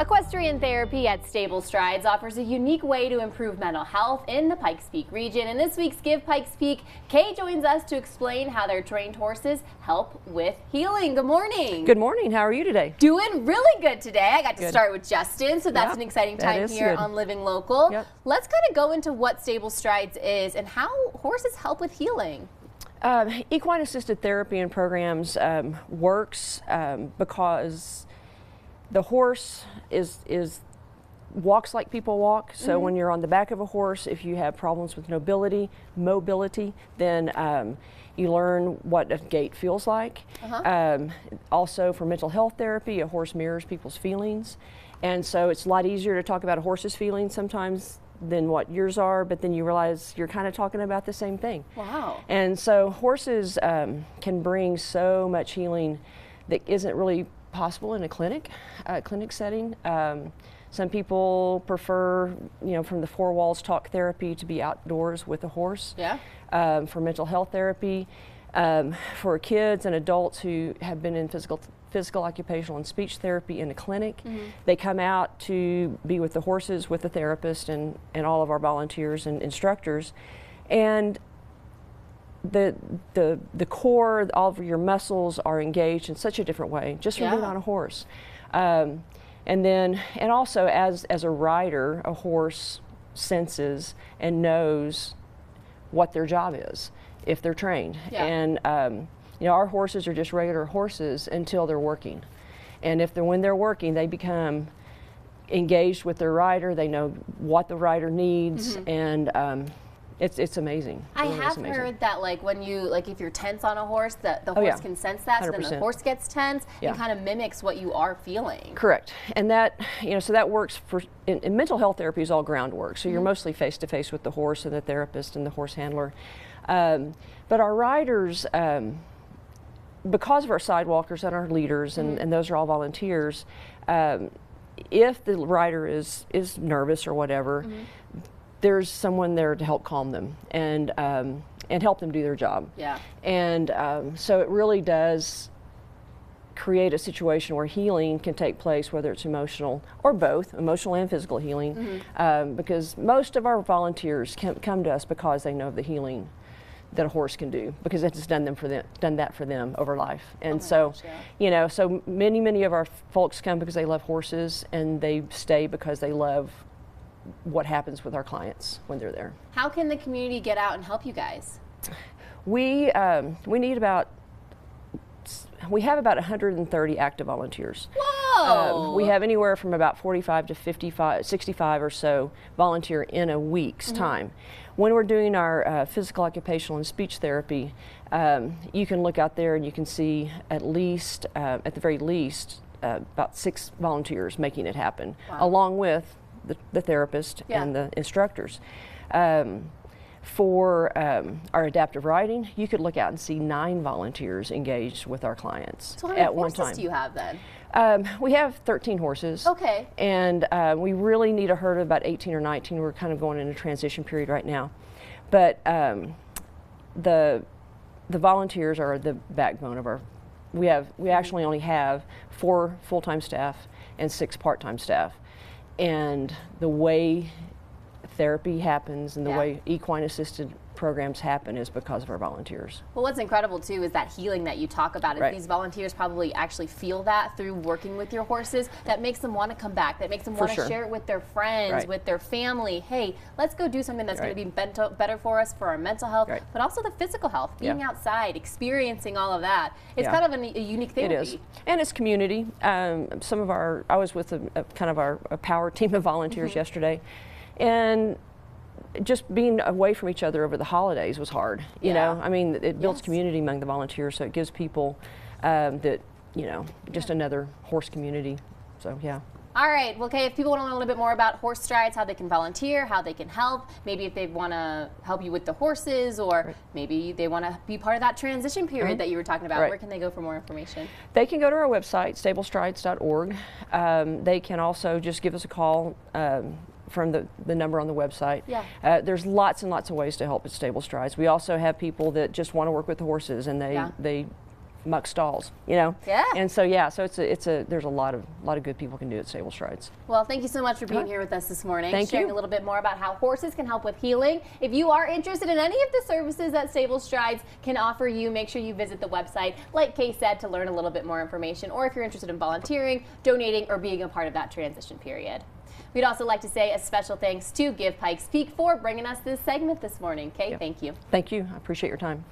Equestrian therapy at StableStrides offers a unique way to improve mental health in the Pikes Peak region. In this week's Give Pikes Peak, Kay joins us to explain how their trained horses help with healing. Good morning. Good morning. How are you today? Doing really good today. I got to start with Justin, so that's an exciting time here on Living Local. Let's kind of go into what StableStrides is and how horses help with healing. Equine assisted therapy and programs works because the horse walks like people walk. So when you're on the back of a horse, if you have problems with mobility, then you learn what a gait feels like. Also for mental health therapy, a horse mirrors people's feelings. And so it's a lot easier to talk about a horse's feelings sometimes than what yours are, but then you realize you're kind of talking about the same thing. Wow. And so horses can bring so much healing that isn't really possible in a clinic setting. Some people prefer, from the four walls talk therapy to be outdoors with a horse. For mental health therapy, for kids and adults who have been in physical, occupational, and speech therapy in a clinic, they come out to be with the horses, with the therapist, and all of our volunteers and instructors. And the core, all of your muscles are engaged in such a different way just from being on a horse. And also as a rider, a horse senses and knows what their job is if they're trained. And our horses are just regular horses until they're working. And when they're working, they become engaged with their rider. They know what the rider needs, and it's amazing. I have heard that if you're tense on a horse, that the horse can sense that, 100%. So then the horse gets tense and kind of mimics what you are feeling. Correct. And that, so that works in mental health therapy is all groundwork. So you're mostly face to face with the horse and the therapist and the horse handler. But our riders, because of our sidewalkers and our leaders, and those are all volunteers, if the rider is nervous or whatever, there's someone there to help calm them and help them do their job. And so it really does create a situation where healing can take place, whether it's emotional or both, emotional and physical healing, because most of our volunteers come to us because they know of the healing that a horse can do, because it's done that for them over life. And so many of our folks come because they love horses, and they stay because they love what happens with our clients when they're there. How can the community get out and help you guys? We have about 130 active volunteers. Whoa! We have anywhere from about 45 to 55, 65 or so volunteer in a week's time. When we're doing our physical, occupational, and speech therapy, you can look out there and you can see at the very least, about 6 volunteers making it happen, along with the therapist and the instructors. For our adaptive riding, you could look out and see 9 volunteers engaged with our clients at one time. So how many horses do you have then? We have 13 horses. Okay. And we really need a herd of about 18 or 19. We're kind of going in a transition period right now. But the volunteers are the backbone of our. We actually only have 4 full-time staff and 6 part-time staff. And the way therapy happens and the way equine assisted programs happen is because of our volunteers. Well, what's incredible too is that healing that you talk about. These volunteers probably actually feel that through working with your horses, that makes them want to come back, that makes them want to share it with their friends, with their family. Hey, let's go do something that's going to be better for us, for our mental health, but also the physical health, being outside, experiencing all of that. It's kind of a unique therapy. It is. And it's community. I was with a power team of volunteers yesterday, and just being away from each other over the holidays was hard. You know, I mean, it builds community among the volunteers, so it gives people just another horse community. So All right, well, Kay, if people want to learn a little bit more about horse strides, how they can volunteer, how they can help, maybe if they want to help you with the horses, or maybe they want to be part of that transition period that you were talking about, where can they go for more information? They can go to our website, StableStrides.org. They can also just give us a call from the number on the website. There's lots and lots of ways to help at StableStrides. We also have people that just want to work with the horses, and they muck stalls, you know. Yeah. And so yeah, so there's a lot of good people can do at StableStrides. Well, thank you so much for being here with us this morning, Thank sharing you. a little bit more about how horses can help with healing. If you are interested in any of the services that StableStrides can offer you, make sure you visit the website, like Kay said, to learn a little bit more information, or if you're interested in volunteering, donating, or being a part of that transition period. We'd also like to say a special thanks to Give Pikes Peak for bringing us this segment this morning. Kay, thank you. Thank you. I appreciate your time.